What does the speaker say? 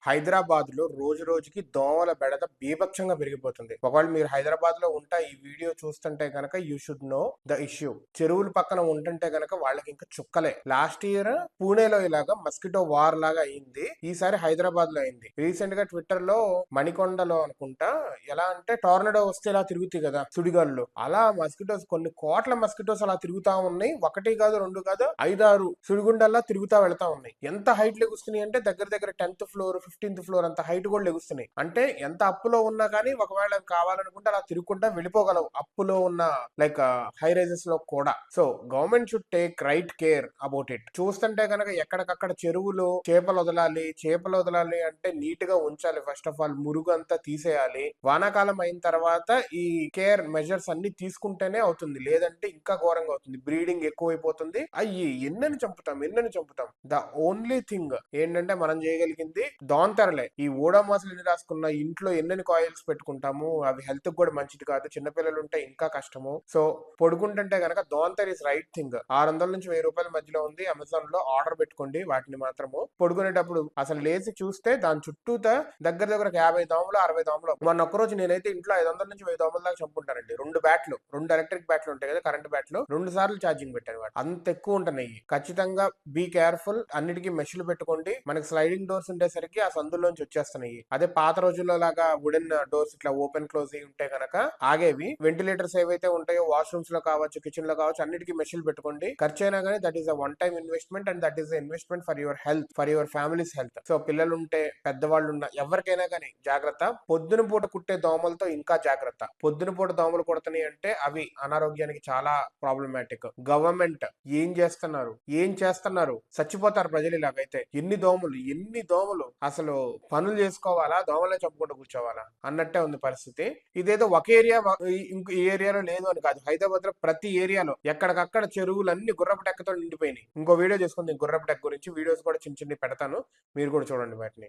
హైదరాబాద్ లో రోజు రోజుకి దోమల బెడద బీభత్సంగా పెరిగిపోతుంది. ఒకవేళ మీరు హైదరాబాద్ లో ఉంటా ఈ వీడియో చూస్తుంటే గనక you should know the issue. చెరువుల పక్కన ఉంటుంటే గనక వాళ్ళకి ఇంకా చుక్కలే. లాస్ట్ ఇయర్ పూణేలో ఇలాగా మస్కిటో వార్ లాగా అయింది. ఈసారి హైదరాబాద్ లో అయింది. రీసెంట్ గా ట్విట్టర్ లో మణికొండలో అనుకుంటా ఎలా అంటే టోర్నడో వస్తే ఇలా తిరుగుతాయి కదా సుడిగాళ్ళు, అలా మస్కిటోస్ కొన్ని కోట్ల మస్కిటోస్ అలా తిరుగుతా ఉన్నాయి. ఒకటి కాదు రెండు కాదు 5-6 సుడిగుండల్లా తిరుగుతా వెళ్తా ఉన్నాయి. ఎంత హైట్ లెగుస్తున్నాయి అంటే దగ్గర దగ్గర 10th ఫ్లోర్ 15th ఫ్లోర్ అంత హైట్ కూడా లెగుస్తున్నాయి. అంటే ఎంత అప్పులో ఉన్నా కానీ ఒకవేళ కావాలనుకుంటే అలా తిరుగుకుంటా వెళ్ళిపోగలవు అప్పులో ఉన్న లైక్ హై రైజెస్ లో కూడా. So government should take right care about it. చూస్తుంటే కనుక ఎక్కడికక్కడ చెరువులు చేపలు వదలాలి అంటే నీట్ గా ఉంచాలి. ఫస్ట్ ఆఫ్ ఆల్ మురుగు అంతా తీసేయాలి. వానాకాలం అయిన తర్వాత ఈ కేర్ మెజర్స్ అన్ని తీసుకుంటేనే అవుతుంది, లేదంటే ఇంకా ఘోరంగా అవుతుంది. బ్రీడింగ్ ఎక్కువైపోతుంది. అయ్యి ఎన్నని చంపుతాం. ద ఓన్లీ థింగ్ ఏంటంటే మనం చేయగలిగింది దోంతరలే. ఈ ఓడోమాసులు ఎన్ని రాసుకున్న ఇంట్లో ఎన్నెన్ని కాయిల్స్ పెట్టుకుంటాము, అవి హెల్త్ కూడా మంచిది కాదు. చిన్నపిల్లలు ఉంటే ఇంకా కష్టము. సో పడుకుంటుంటే గనక దోంతర్ ఇస్ రైట్ థింగ్. 600 నుంచి 1000 రూపాయల మధ్యలో ఉంది. అమెజాన్ లో ఆర్డర్ పెట్టుకోండి వాటిని మాత్రము. పడుకునేటప్పుడు అసలు లేచి చూస్తే దాని చుట్టూత దగ్గర దగ్గర 50 దోమలు 60 దోమలు. మొన్న ఒక్కరోజు నేనైతే ఇంట్లో 500 నుంచి 1000 దోమల దాకా చంపుకుంటానండి. 2 ఎలక్ట్రిక్ బ్యాట్లు ఉంటాయి కదా, కరెంట్ బ్యాట్లు 2 సార్లు ఛార్జింగ్ పెట్టాను. వాటి అంత ఎక్కువ ఉంటున్నాయి. ఖచ్చితంగా బీ కేర్ఫుల్. అన్నిటికీ మెషిన్లు పెట్టుకోండి. మనకి స్లైడింగ్ డోర్స్ ఉండేసరికి ఆ సందుల్లోంచి వచ్చేస్తున్నాయి. అదే పాత రోజుల్లో లాగా వుడెన్ డోర్స్ ఇట్లా ఓపెన్ క్లోజ్ అయి ఉంటే కనుక ఆగేవి. వెంటిలేటర్స్ ఏవైతే ఉంటాయో వాష్రూమ్స్ లో కావచ్చు, కిచెన్ లో కావచ్చు, అన్నిటికీ మెషిన్లు పెట్టుకోండి. ఖర్చు అయినా కానీ that is a one time investment and that is investment for your health, for your family's health. So పిల్లలుంటే పెద్దవాళ్ళు ఉన్న ఎవరికైనా కానీ జాగ్రత్త. పొద్దున పూట కుట్టే దోమలతో ఇంకా జాగ్రత్త. పొద్దున పూట దోమలు కుడతాయి అంటే అవి అనారోగ్యానికి చాలా ప్రాబ్లమాటిక్. గవర్నమెంట్ ఏం చేస్తున్నారు చచ్చిపోతారు ప్రజలు ఇలాగైతే. ఎన్ని దోమలు అసలు పనులు చేసుకోవాలా, దోమలే చంపుకుంటూ కూర్చోవాలా అన్నట్టే ఉంది పరిస్థితి. ఇదేదో ఒక ఏరియా ఇంకో ఈ ఏరియాలో లేదు అని కాదు. హైదరాబాద్ లో ప్రతి ఏరియాలో ఎక్కడికక్కడ చెరువులన్నీ గుర్రపు టెక్కతో నిండిపోయినాయి. ఇంకో వీడియో చేసుకుంది గుర్రపు టెక్క గురించి. వీడియోస్ కూడా చిన్న చిన్న పెడతాను, మీరు కూడా చూడండి వాటిని.